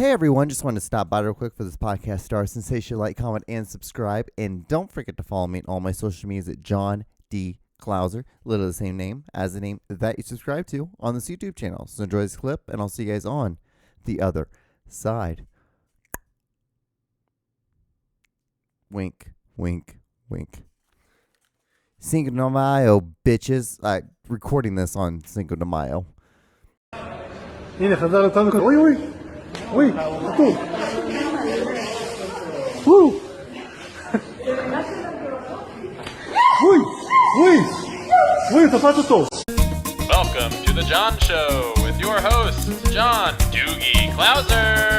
Hey everyone, just wanted to stop by real quick for this podcast star sensation. Like, comment, and subscribe. And don't forget to follow me on all my social medias at John D. Clouser, literally the same name as the name that you subscribe to on this YouTube channel. So enjoy this clip, and I'll see you guys on the other side. Wink, wink, wink. Cinco de Mayo, bitches. Recording this on Cinco de Mayo. Yine kadar tanık. Oy oy. Oy. Tu. Woo. Oy. Oy. Oy, sapato to. Welcome to The John Show with your host, John Doogie Clouser.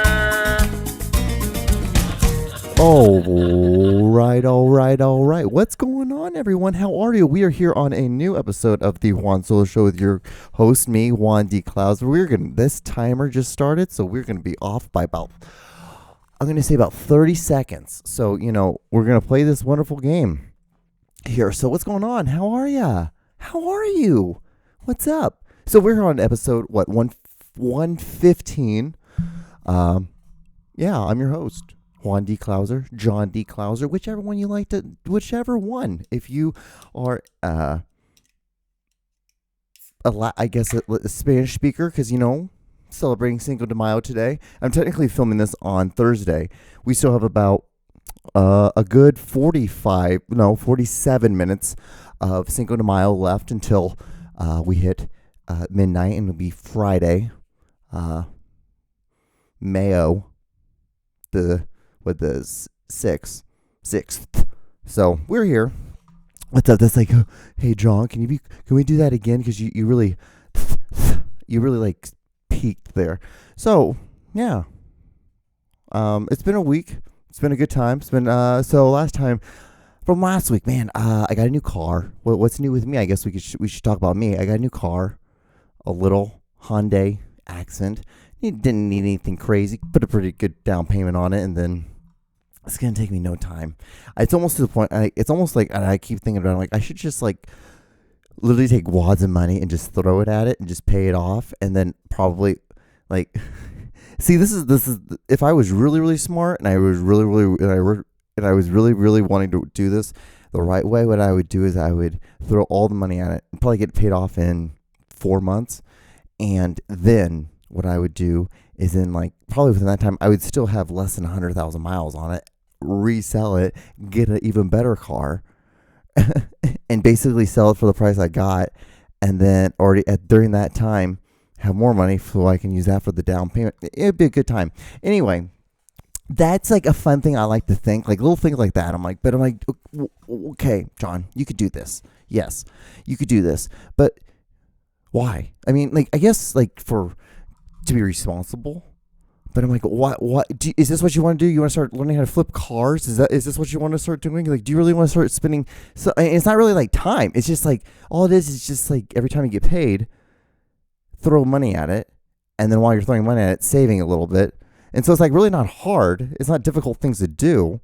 All right. What's going on, everyone? How are you? We are here on a new episode of the Juan Solo Show with your host, me, Juan D. Clouser. This timer just started, so we're gonna be off by about 30 seconds. So, we're gonna play this wonderful game here. So what's going on? How are ya? How are you? What's up? So we're here on episode 115. I'm your host, Juan D. Clouser, John D. Clouser, whichever one you like to, whichever one. If you are, a Spanish speaker, because, celebrating Cinco de Mayo today. I'm technically filming this on Thursday. We still have about a good 47 minutes of Cinco de Mayo left until we hit midnight, and it'll be Friday, Mayo, the 6th. So we're here. What's up? That's like, hey John, can we do that again? Because you really like peaked there. So yeah, it's been a week. It's been a good time. It's been so last time from last week, man. I got a new car. What's new with me? I guess we should talk about me. I got a new car, a little Hyundai Accent. It didn't need anything crazy. Put a pretty good down payment on it, and then it's gonna take me no time. It's almost to the point. It's almost like, and I keep thinking about it, like I should just like literally take wads of money and just throw it at it and just pay it off, and then probably like see this is if I was really smart and I was really wanting to do this the right way, what I would do is I would throw all the money at it and probably get paid off in 4 months, and then what I would do is in like probably within that time I would still have less than 100,000 miles on it, resell it, get an even better car, and basically sell it for the price I got, and then during that time have more money so I can use that for the down payment. It'd be a good time. Anyway, that's like a fun thing I like to think, like little things like that. I'm like, okay, John, you could do this. Yes, you could do this, but why? I mean, like, I guess like to be responsible, but I'm like, what? Is this what you want to do? You want to start learning how to flip cars? Is this what you want to start doing? Like, do you really want to start spending? So it's not really like time. It's just like all it is just like every time you get paid, throw money at it, and then while you're throwing money at it, saving a little bit. And so it's like really not hard. It's not difficult things to do.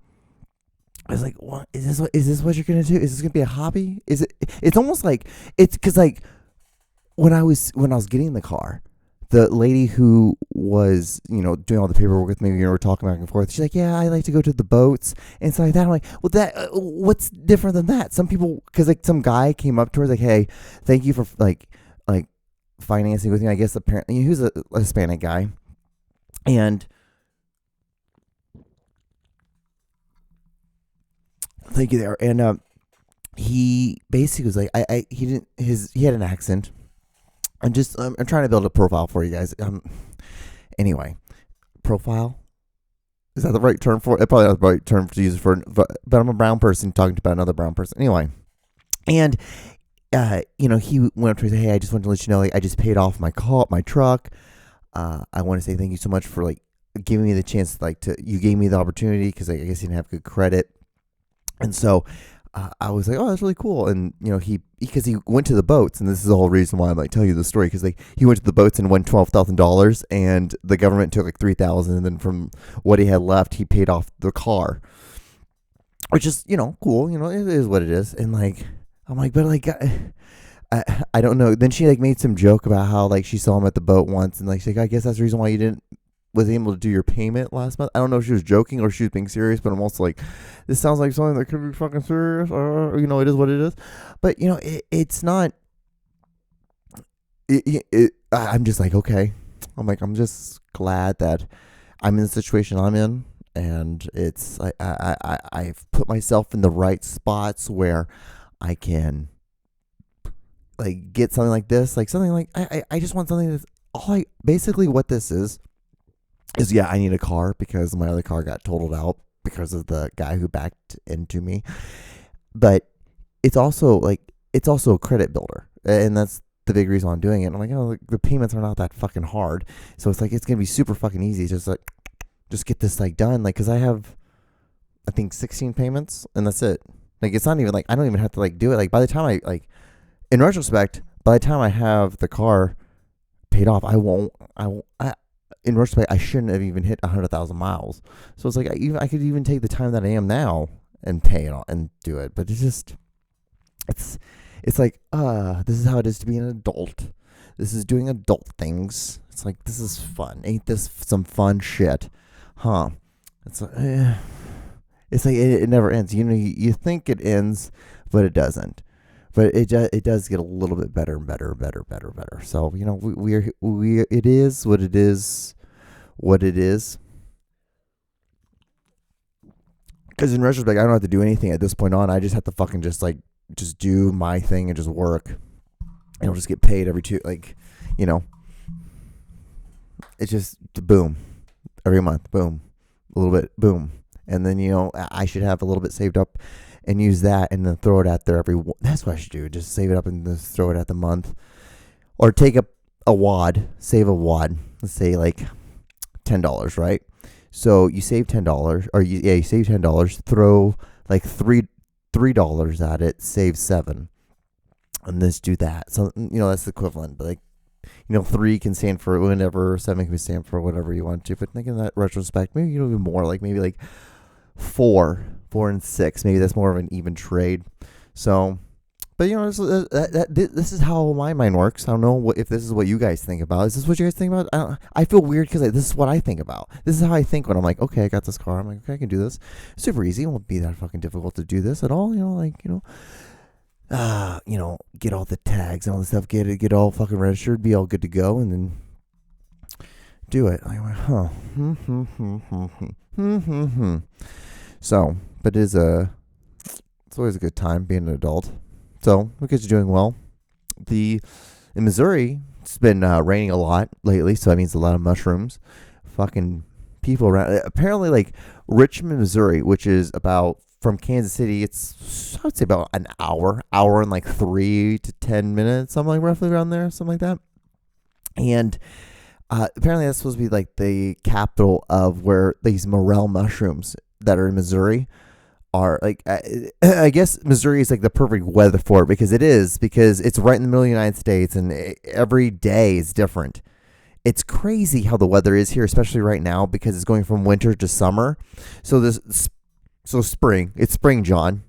I was like, what is this? Is this what you're gonna do? Is this gonna be a hobby? Is it? It's almost like it's because like when I was getting the car, the lady who was, doing all the paperwork with me, we're talking back and forth. She's like, yeah, I like to go to the boats and stuff like that. I'm like, well, what's different than that? Some people, because like some guy came up to her like, hey, thank you for like financing with me. I guess apparently he was a Hispanic guy, and thank you there. And he basically was like, he had an accent. I'm trying to build a profile for you guys. Anyway, profile, is that the right term for it? Probably not the right term to use but I'm a brown person talking about another brown person. Anyway, and he went up to me and said, hey, I just wanted to let you know, like, I just paid off my truck. I want to say thank you so much for like giving me the chance, you gave me the opportunity because I guess you didn't have good credit, and so. I was like, oh, that's really cool. And, because he went to the boats, and this is the whole reason why I might tell you the story, because like he went to the boats and won $12,000, and the government took like $3,000, and then from what he had left, he paid off the car, which is, cool. It is what it is. And like, I'm like, but like, I don't know. Then she like made some joke about how like she saw him at the boat once, and like she's like, I guess that's the reason why you didn't was able to do your payment last month. I don't know if she was joking or she was being serious, but I'm also like, this sounds like something that could be fucking serious, or it is what it is. But it's not. I'm just like, okay. I'm just glad that I'm in the situation I'm in, and it's I've put myself in the right spots where I can like get something like this, like something like I just want something that's basically what this is I need a car because my other car got totaled out because of the guy who backed into me, but it's also a credit builder, and that's the big reason I'm doing it. I'm like, the payments are not that fucking hard, so it's like it's gonna be super fucking easy. Just get this like done, like because I have, I think 16 payments, and that's it. Like it's not even like I don't even have to like do it. Like by the time in retrospect, by the time I have the car paid off, in retrospect, I shouldn't have even hit 100,000 miles. So it's like I could even take the time that I am now and pay it all and do it. But it's like, this is how it is to be an adult. This is doing adult things. It's like, this is fun. Ain't this some fun shit? Huh? It's like, it never ends. You think it ends, but it doesn't. But it does get a little bit better and better and better. So, it is what it is. Because in retrospect, I don't have to do anything at this point on. I just have to fucking just do my thing and just work. And I'll just get paid every it's just boom. Every month, boom. A little bit, boom. And then, I should have a little bit saved up and use that and then throw it out there that's what I should do. Just save it up and just throw it at the month. Or take save a wad. Let's say like $10, right? So you save $10, or you save $10, throw like $3 at it, save $7, and just do that. So that's the equivalent. But 3 can stand for whatever, 7 can stand for whatever you want to. But think in that retrospect, maybe even more, like maybe like 4 and 6. Maybe that's more of an even trade. So, but this is how my mind works. I don't know if this is what you guys think about. Is this what you guys think about? I feel weird because this is what I think about. This is how I think when I'm like, okay, I got this car. I'm like, okay, I can do this. Super easy. It won't be that fucking difficult to do this at all. Get all the tags and all the stuff, get all fucking registered, be all good to go, and then do it. I went, huh. So, but it's always a good time being an adult. So, the kids are doing well. In Missouri, it's been raining a lot lately, so that means a lot of mushrooms. Fucking people around. Apparently, like Richmond, Missouri, which is about from Kansas City, I would say about an hour and like 3 to 10 minutes, something like roughly around there, something like that. And apparently that's supposed to be like the capital of where these morel mushrooms that are in Missouri are. Like, I guess Missouri is like the perfect weather for it because it's right in the middle of the United States, and every day is different. It's crazy how the weather is here, especially right now, because it's going from winter to summer. So spring. It's spring, John.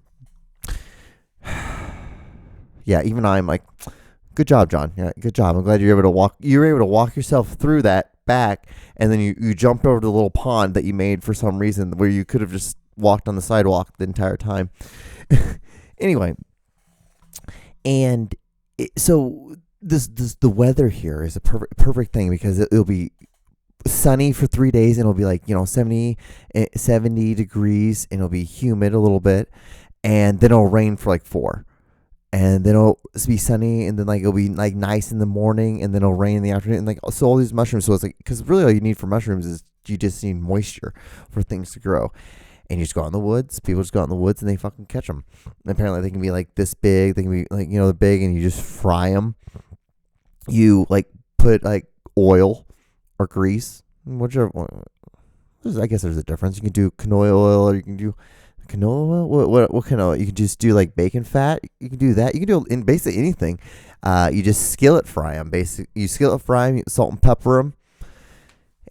Yeah, even I'm like, good job, John. Yeah, good job. I'm glad you were able to walk yourself through that back, and then you jumped over the little pond that you made for some reason where you could have just walked on the sidewalk the entire time. Anyway, and so the weather here is a perfect thing because it'll be sunny for 3 days, and it'll be like 70 degrees, and it'll be humid a little bit, and then it'll rain for like 4, and then it'll be sunny, and then like it'll be like nice in the morning, and then it'll rain in the afternoon, and like so all these mushrooms. So it's like, because really all you need for mushrooms is you just need moisture for things to grow, and you just go out in the woods. People just go out in the woods and they fucking catch them. And apparently they can be like this big. They can be like they're big, and you just fry them. You like put like oil or grease, whichever one. I guess there's a difference. You can do canola oil, or you can do canola oil. What kind of oil? You can just do like bacon fat. You can do that. You can do in basically anything. You just skillet fry them. You skillet fry them, salt and pepper them,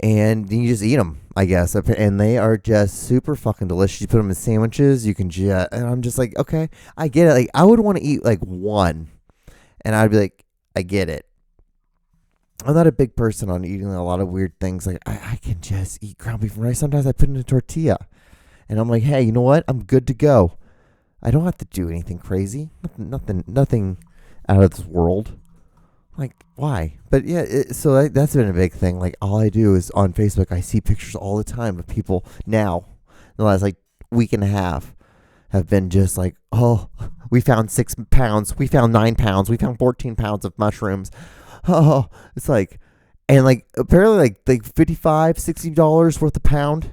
and you just eat them, I guess. And they are just super fucking delicious. You put them in sandwiches. You can just, and I'm just like, okay, I get it. Like I would want to eat like one, and I'd be like, I get it. I'm not a big person on eating a lot of weird things. Like I can just eat ground beef and rice. Sometimes I put it in a tortilla, and I'm like, hey, you know what? I'm good to go. I don't have to do anything crazy. Nothing out of this world. Like, why? But yeah, so that's been a big thing. Like, all I do is on Facebook, I see pictures all the time of people now, in the last like week and a half, have been just like, oh, we found 6 pounds, we found 9 pounds, we found 14 pounds of mushrooms. Oh, it's like, and like apparently like $55-$60 worth a pound.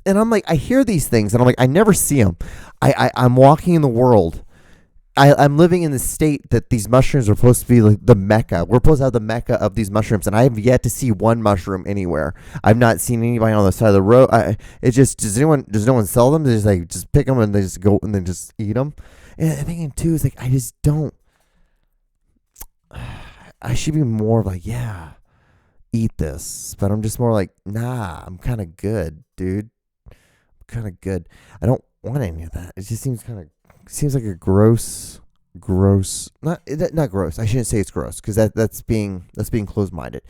And I'm like, I hear these things, and I'm like, I never see them. I'm walking in the world. I'm living in the state that these mushrooms are supposed to be like the mecca. We're supposed to have the mecca of these mushrooms, and I have yet to see one mushroom anywhere. I've not seen anybody on the side of the road. Does no one sell them? They just pick them and they just go and then just eat them. And the thing too is like, I just don't. I should be more like, yeah, eat this, but I'm just more like, nah, I'm kind of good, dude. I'm kind of good. I don't want any of that. It just seems like a gross, not gross. I shouldn't say it's gross because that's being closed-minded.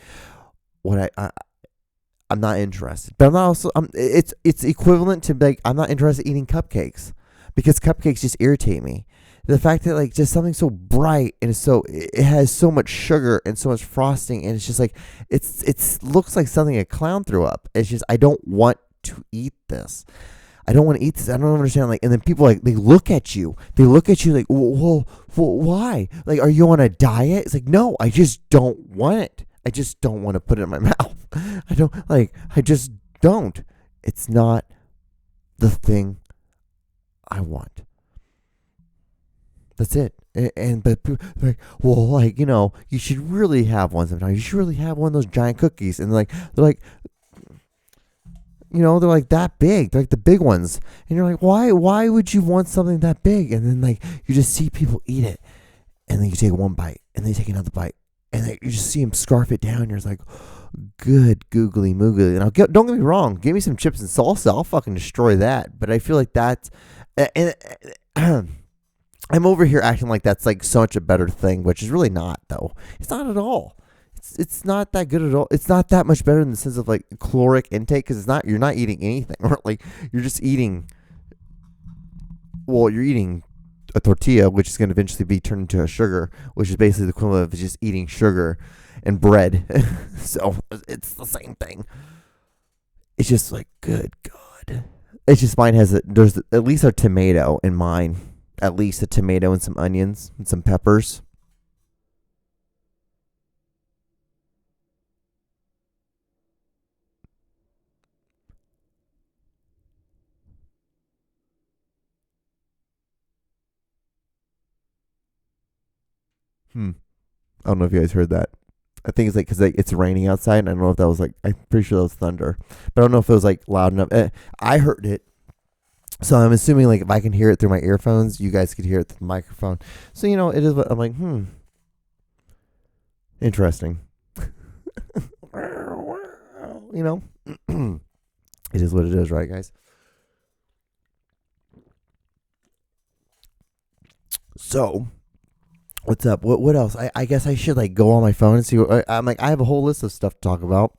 What I'm not interested, but I'm not also. It's equivalent to like I'm not interested in eating cupcakes because cupcakes just irritate me. The fact that like just something so bright and it has so much sugar and so much frosting and it's just like it's looks like something a clown threw up. It's just I don't want to eat this. I don't want to eat this. I don't understand. Like, and then people like they look at you. They look at you like, well, why? Like, are you on a diet? It's like, no, I just don't want it. I just don't want to put it in my mouth. I just don't. It's not the thing I want. That's it. But people are like, well, like, you know, you should really have one sometimes. You should really have one of those giant cookies. And they're like, you know, they're like that big. They're like the big ones. And you're like, why would you want something that big? And then like you just see people eat it. And then you take one bite. And then you take another bite. And then you just see them scarf it down. And you're just like, good googly moogly. And don't get me wrong. Give me some chips and salsa. I'll fucking destroy that. But I feel like that's... And I'm over here acting like that's like so much a better thing, which is really not, though. It's not at all. It's not that good at all. It's not that much better in the sense of like caloric intake because you're not eating anything, or like you're just eating. Well, you're eating a tortilla, which is going to eventually be turned into a sugar, which is basically the equivalent of just eating sugar and bread. So it's the same thing. It's just like, good God. It's just mine there's at least a tomato in mine. At least a tomato and some onions and some peppers. I don't know if you guys heard that. I think it's like because like, it's raining outside. And I don't know if that was like, I'm pretty sure that was thunder. But I don't know if it was like loud enough. I heard it. So I'm assuming like if I can hear it through my earphones, you guys could hear it through the microphone. So, you know, it is what I'm like, interesting. You know, it is what it is, right, guys? So, what's up? What else? I guess I should like go on my phone and see what I'm like. I have a whole list of stuff to talk about.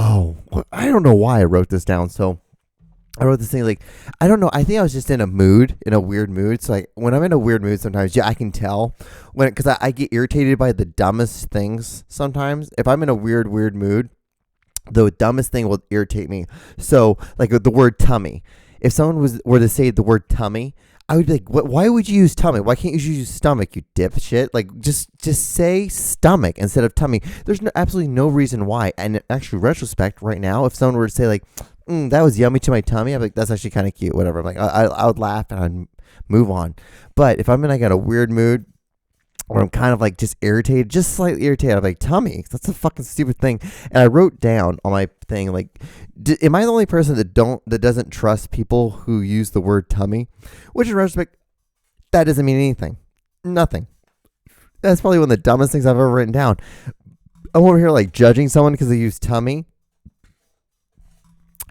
Oh, I don't know why I wrote this down. So I wrote this thing like, I don't know. I think I was just in a weird mood. So like when I'm in a weird mood sometimes, yeah, I can tell because I get irritated by the dumbest things sometimes. If I'm in a weird mood, the dumbest thing will irritate me. So like the word tummy. If someone were to say the word tummy, I would be like, why would you use tummy? Why can't you use stomach, you dipshit? Like, just say stomach instead of tummy. There's absolutely no reason why. And actually, retrospect, right now, if someone were to say, like, that was yummy to my tummy, I'm like, that's actually kind of cute, whatever. I'm like, I would laugh and I'd move on. But if I'm in like a weird mood, or I'm kind of like just irritated, just slightly irritated, I'm like, tummy, that's a fucking stupid thing. And I wrote down on my thing, like, am I the only person that doesn't trust people who use the word tummy? Which in retrospect, that doesn't mean anything. Nothing. That's probably one of the dumbest things I've ever written down. I'm over here like judging someone because they use tummy.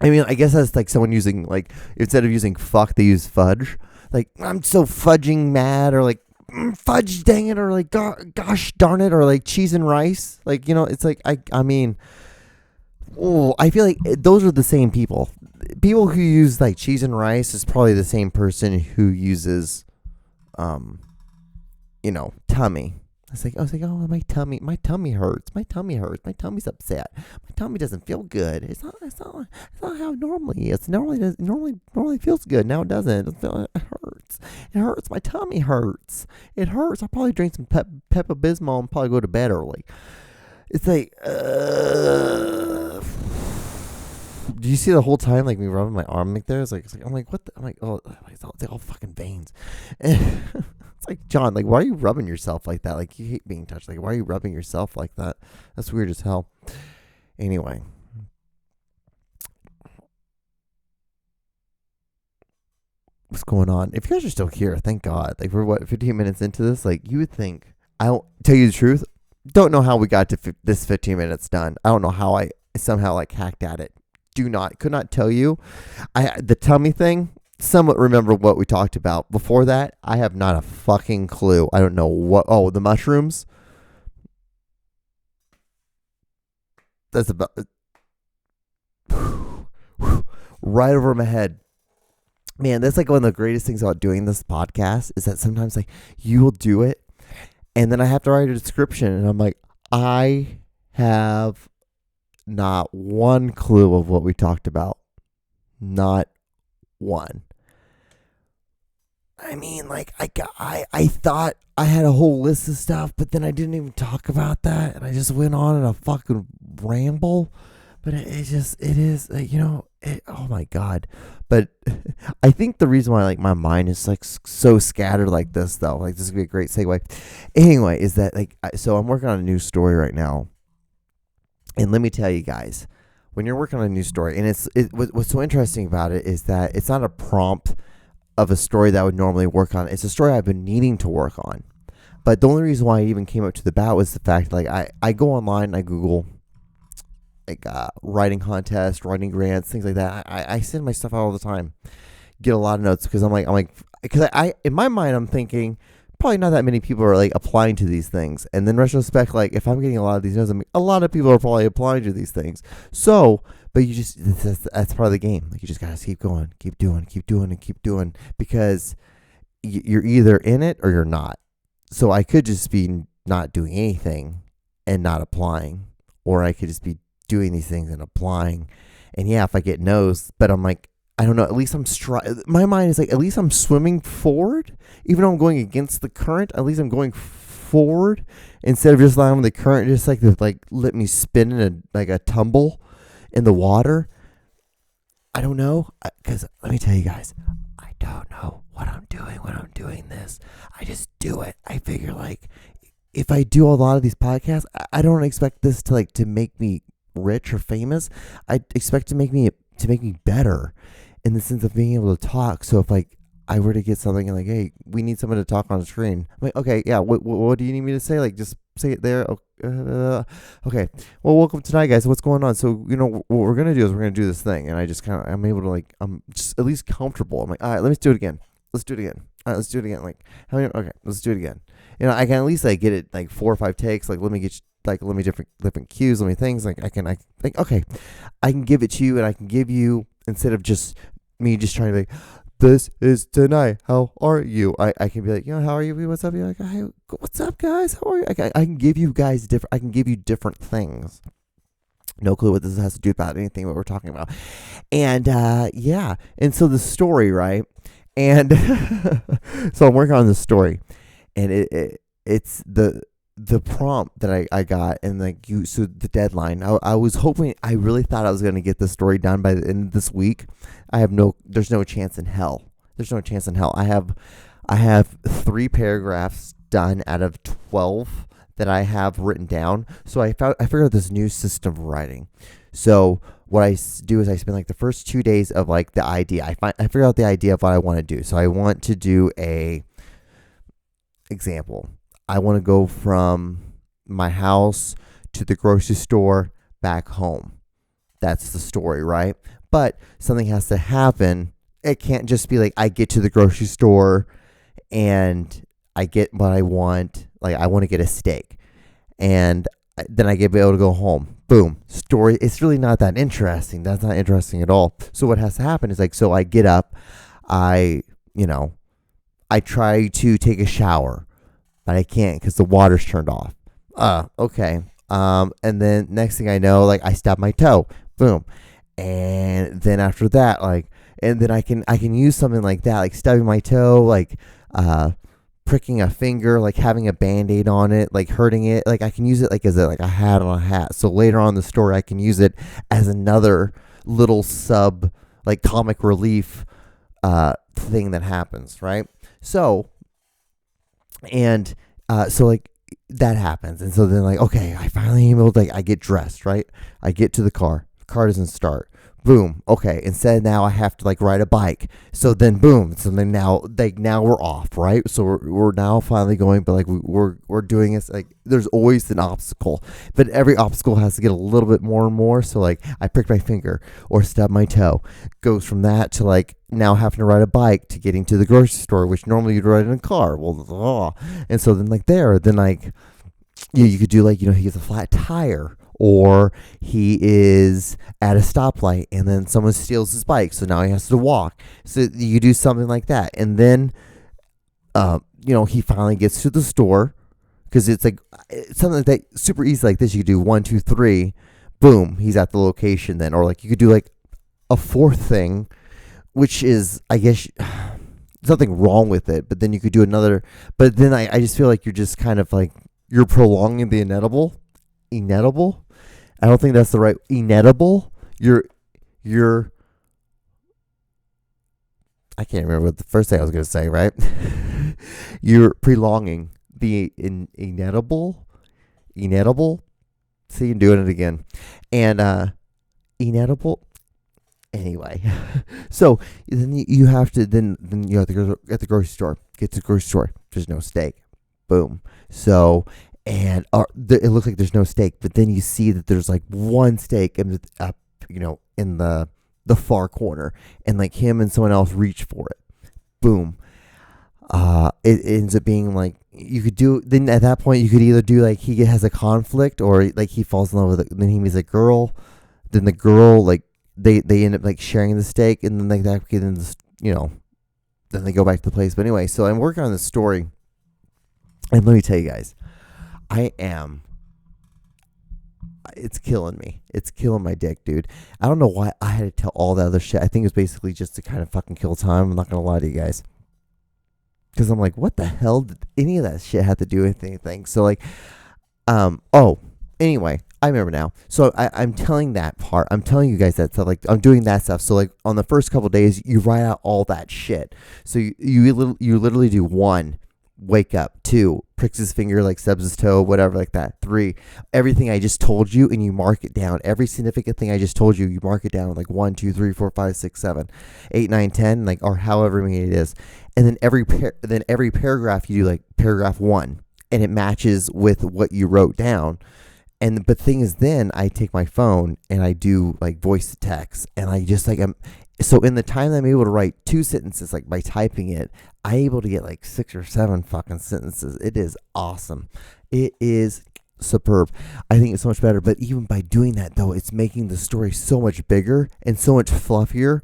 I mean, I guess that's like someone using like, instead of using fuck, they use fudge. like I'm so fudging mad, or like fudge dang it, or like gosh darn it, or like cheese and rice. Like, it's like I mean, oh, I feel like those are the same people. People who use like cheese and rice is probably the same person who uses tummy. I was like, oh, my tummy hurts. My tummy hurts. My tummy's upset. My tummy doesn't feel good. It's not how it normally is. Normally feels good. Now it doesn't. It hurts. It hurts. My tummy hurts. It hurts. I'll probably drink some Pepto-Bismol and probably go to bed early. It's like, do you see the whole time like me rubbing my arm like there? I'm like, what? I'm like, oh, it's all fucking veins. It's like, John, like, why are you rubbing yourself like that? Like, you hate being touched. Like, why are you rubbing yourself like that? That's weird as hell. Anyway. What's going on? If you guys are still here, thank God. Like, we're 15 minutes into this? Like, you would think, I don't tell you the truth, don't know how we got to this 15 minutes done. I don't know how I somehow like hacked at it. Could not tell you. The tummy thing, somewhat remember what we talked about. Before that, I have not a fucking clue. I don't know what. Oh, the mushrooms. That's about right over my head. Man, that's like one of the greatest things about doing this podcast is that sometimes like you will do it and then I have to write a description and I'm like, I have not one clue of what we talked about. Not one. I mean, like, I thought I had a whole list of stuff, but then I didn't even talk about that, and I just went on in a fucking ramble. But it is, oh my God. But I think the reason why, like, my mind is, like, so scattered like this, though, like, this would be a great segue. Anyway, is that, like, so I'm working on a new story right now. And let me tell you guys, when you're working on a new story, and what's so interesting about it is that it's not a prompt of a story that I would normally work on. It's a story I've been needing to work on. But the only reason why I even came up to the bat was the fact, like, I go online and I Google, like, writing contests, writing grants, things like that. I send my stuff out all the time, get a lot of notes, because I'm like, because I in my mind, I'm thinking, probably not that many people are like applying to these things. And then retrospect, like if I'm getting a lot of these notes, a lot of people are probably applying to these things. So, but that's part of the game. Like you just gotta keep going, keep doing, because you're either in it or you're not. So I could just be not doing anything and not applying, or I could just be doing these things and applying. And yeah, if I get no's, but I'm like, I don't know, at least my mind is like, at least I'm swimming forward. Even though I'm going against the current, at least I'm going forward instead of just allowing the current just like let me spin in a tumble in the water. I don't know, because let me tell you guys, I don't know what I'm doing when I'm doing this. I just do it. I figure like if I do a lot of these podcasts, I don't expect this to make me rich or famous. I expect to make me better in the sense of being able to talk. So if like I were to get something and like, hey, we need someone to talk on the screen, I'm like, okay, yeah, what do you need me to say? Like, just say it there. Okay. Well, welcome tonight, guys. What's going on? So, what we're going to do is we're going to do this thing. And I just I'm able to like, I'm just at least comfortable. I'm like, all right, let's do it again. Let's do it again. All right, let's do it again. Like, okay, let's do it again. I can at least like get it like 4 or 5 takes. Like, let me different cues, let me things. Like, okay, I can give it to you, and I can give you, instead of just me just trying to be like, this is tonight, how are you? I can be like, how are you? What's up? You're like, hey, what's up, guys? How are you? I can give you guys different things. No clue what this has to do about anything what we're talking about. And yeah, and so the story, right? And so I'm working on this story, and it's the prompt that I got, and so the deadline, I was hoping, I really thought I was going to get the story done by the end of this week. There's no chance in hell. I have 3 paragraphs done out of 12 that I have written down. So I figured out this new system of writing. So what I do is I spend like the first 2 days of like the idea. I figure out the idea of what I want to do. So I want to do a example. I want to go from my house to the grocery store back home. That's the story, right? But something has to happen. it can't just be like I get to the grocery store and I get what I want. Like I want to get a steak, and then I get be able to go home. Boom, story. It's really not that interesting. That's not interesting at all. So what has to happen is like, so I get up, I try to take a shower, but I can't because the water's turned off. Okay. And then next thing I know, like I stub my toe. Boom. And then after that, like, and then I can use something like that, like stubbing my toe, like, pricking a finger, like having a Band-Aid on it, like hurting it. Like I can use it like as a hat on a hat. So later on in the story, I can use it as another little sub, like comic relief, thing that happens. Right. So, and, so like that happens. And so then like, okay, I finally able to, like, I get dressed, right? I get to the car doesn't start. Boom. Okay. Instead now I have to like ride a bike. So then boom. So then now we're off, right? So we're now finally going, but like we're doing this. Like there's always an obstacle, but every obstacle has to get a little bit more and more. So like I pricked my finger or stub my toe, goes from that to like now having to ride a bike to getting to the grocery store, which normally you'd ride in a car. Well, and so then like then like you could do like, he gets a flat tire. Or he is at a stoplight and then someone steals his bike. So now he has to walk. So you do something like that. And then, he finally gets to the store because it's like something like that super easy like this. You could do 1, 2, 3, boom, he's at the location then. Or like you could do like a fourth thing, which is, I guess, there's nothing wrong with it. But then you could do another. But then I just feel like you're just kind of like, you're prolonging the inedible. I don't think that's the right inedible. You're I can't remember what the first thing I was going to say, right? You're prolonging the inedible. See, I'm doing it again. And inedible. Anyway, so then you have to then you have to go at the grocery store. Get to the grocery store. There's no steak. Boom. So. And it looks like there's no steak, but then you see that there's like one steak in the far corner, and like him and someone else reach for it. Boom. It ends up being like you could do. Then at that point, you could either do like he has a conflict, or like he falls in love with it. Then he meets a girl. Then the girl like they end up like sharing the steak, and then like that. Then then they go back to the place. But anyway, so I'm working on this story, and let me tell you guys. It's killing me. It's killing my dick, dude. I don't know why I had to tell all that other shit. I think it was basically just to kind of fucking kill time. I'm not going to lie to you guys. Because I'm like, what the hell did any of that shit have to do with anything? So like, anyway, I remember now. So I'm telling that part. I'm telling you guys that stuff. Like I'm doing that stuff. So like on the first couple of days, you write out all that shit. So you literally do 1, wake up. 2, pricks his finger, like stubs his toe, whatever, like that. 3, everything I just told you, and you mark it down. Every significant thing I just told you, you mark it down, like 1, 2, 3, 4, 5, 6, 7, 8, 9, 10, like, or however many it is. And then every paragraph you do like paragraph 1, and it matches with what you wrote down. And but thing is, then I take my phone and I do like voice to text, and I just like so in the time that I'm able to write 2 sentences, like by typing it, I'm able to get like 6 or 7 fucking sentences. It is awesome. It is superb. I think it's so much better. But even by doing that, though, it's making the story so much bigger and so much fluffier,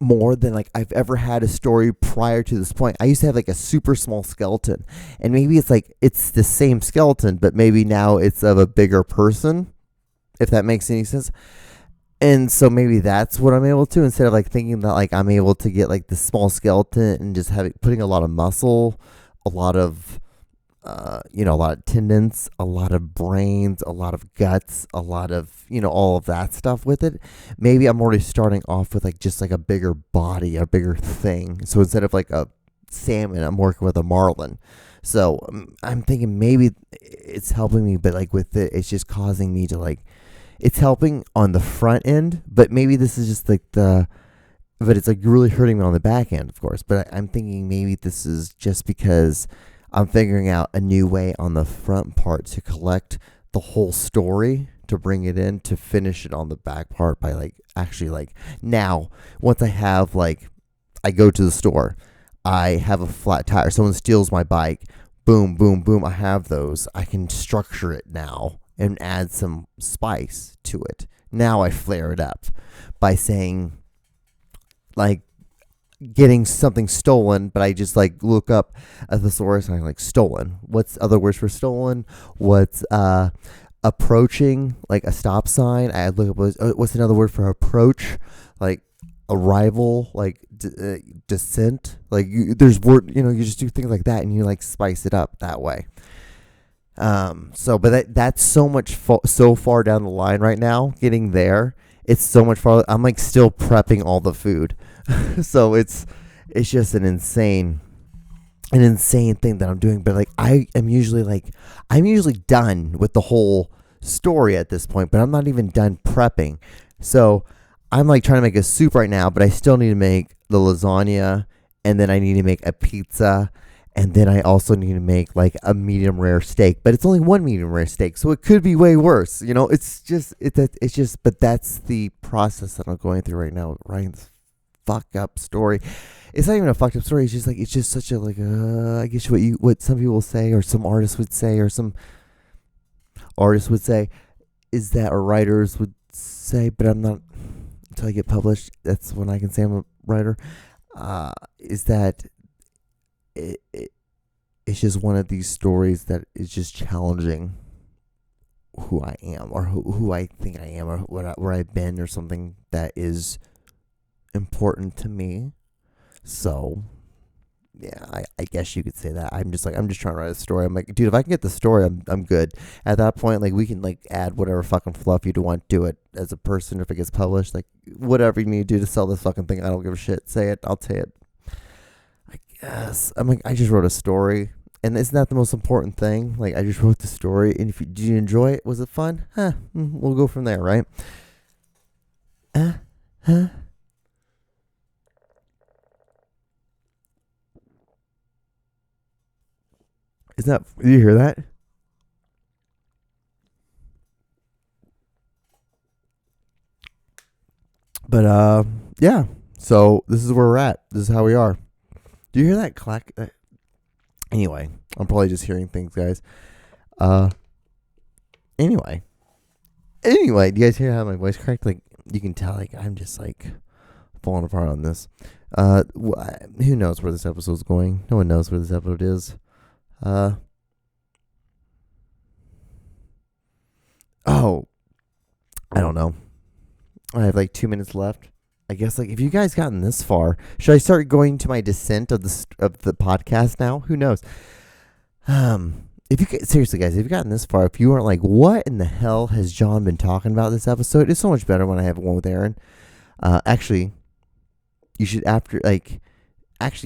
more than like I've ever had a story prior to this point. I used to have like a super small skeleton, and maybe it's the same skeleton, but maybe now it's of a bigger person, if that makes any sense. And so maybe that's what I'm able to, instead of like thinking that like I'm able to get like the small skeleton and just putting a lot of muscle, a lot of a lot of tendons, a lot of brains, a lot of guts, a lot of all of that stuff with it. Maybe I'm already starting off with like just like a bigger body, a bigger thing. So instead of like a salmon, I'm working with a marlin. So I'm thinking maybe it's helping me, but like with it, it's just causing me to like. It's helping on the front end, but maybe this is just like but it's like really hurting me on the back end, of course. But I'm thinking maybe this is just because I'm figuring out a new way on the front part to collect the whole story to bring it in to finish it on the back part by like actually like now once I have like I go to the store, I have a flat tire, someone steals my bike, boom, boom, boom, I have those. I can structure it now and add some spice to it. Now I flare it up by saying like getting something stolen, but I just like look up a thesaurus and I'm like stolen. What's other words for stolen? What's approaching, like a stop sign? I look up what's another word for approach, like arrival, like descent. Like there's word, you just do things like that and you like spice it up that way. But that's so much so far down the line right now. Getting there, it's so much farther. I'm like still prepping all the food. So it's just an insane thing that I'm doing. But like I'm usually done with the whole story at this point, but I'm not even done prepping. So I'm like trying to make a soup right now, but I still need to make the lasagna, and then I need to make a pizza, and then I also need to make like a medium rare steak. But it's only one medium rare steak, so it could be way worse. It's just but that's the process that I'm going through right now, writing this fuck up story. It's not even a fucked up story. It's just such a like I guess what some people say, or some artists would say, or some artists would say, is that, or writers would say, but I'm not until I get published. That's when I can say I'm a writer. Is that it's just one of these stories that is just challenging who I am, or who I think I am, or where I've been, or something that is important to me. So yeah, I guess you could say that. I'm just trying to write a story. I'm like, dude, if I can get the story, I'm good. At that point, like, we can like add whatever fucking fluff you'd want to it as a person. If it gets published, like whatever you need to do to sell this fucking thing, I don't give a shit. Say it, I'll say it. I guess I'm like, I just wrote a story, and isn't that the most important thing? Like, I just wrote the story, and did you enjoy it? Was it fun? We'll go from there, right? Did you hear that? But yeah. So this is where we're at. This is how we are. Do you hear that clack? Anyway, I'm probably just hearing things, guys. Anyway, do you guys hear how my voice cracked? Like, you can tell, like, I'm just like falling apart on this. Who knows where this episode's going? No one knows where this episode is. I don't know. I have like 2 minutes left. I guess, like, if you guys gotten this far, should I start going to my descent of the podcast now? Who knows? Seriously, guys, if you've gotten this far, if you aren't like, what in the hell has John been talking about this episode? It's so much better when I have one with Aaron. Actually, you should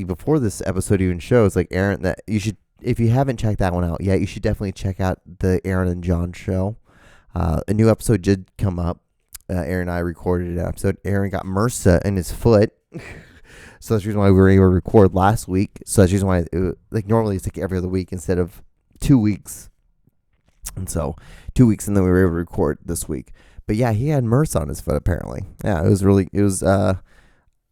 before this episode even shows, like, Aaron, that you should, if you haven't checked that one out yet, you should definitely check out the Aaron and John show. A new episode did come up. Aaron and I recorded an episode. Aaron got MRSA in his foot. So that's the reason why we were able to record last week. So that's the reason why, like, normally it's like every other week instead of 2 weeks. And so 2 weeks, and then we were able to record this week. But yeah, he had MRSA on his foot, apparently. Yeah,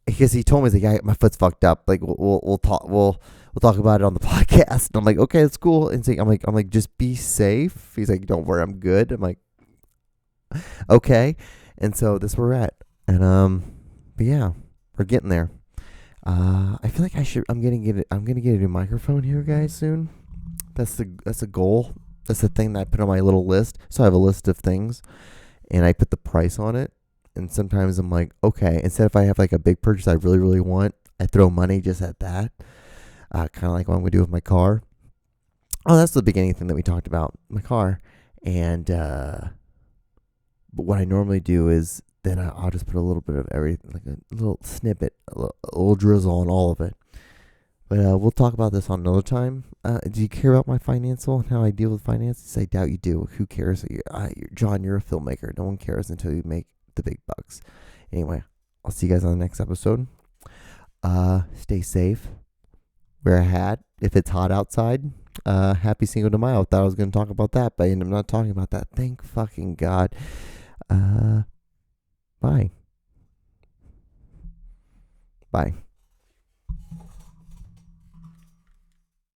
because he told me, he's like, my foot's fucked up. Like, we'll talk about it on the podcast. And I'm like, okay, that's cool. And so I'm like, just be safe. He's like, don't worry, I'm good. I'm like, okay. And so this where we're at. And but yeah, we're getting there. I feel like I'm gonna get a new microphone here, guys, soon. That's a goal. That's the thing that I put on my little list. So I have a list of things, and I put the price on it. And sometimes I'm like, okay, instead if I have like a big purchase I really, really want, I throw money just at that. Kind of like what I'm gonna do with my car. Oh, that's the beginning thing that we talked about, my car. And but what I normally do is then I'll just put a little bit of everything, like a little snippet, a little drizzle on all of it. But we'll talk about this on another time. Do you care about my financial and how I deal with finances? I doubt you do. Who cares? John, you're a filmmaker. No one cares until you make the big bucks. Anyway, I'll see you guys on the next episode. Stay safe. Wear a hat if it's hot outside. Happy Cinco de Mayo. Thought I was going to talk about that, but I ended up not talking about that. Thank fucking God. Bye. Bye.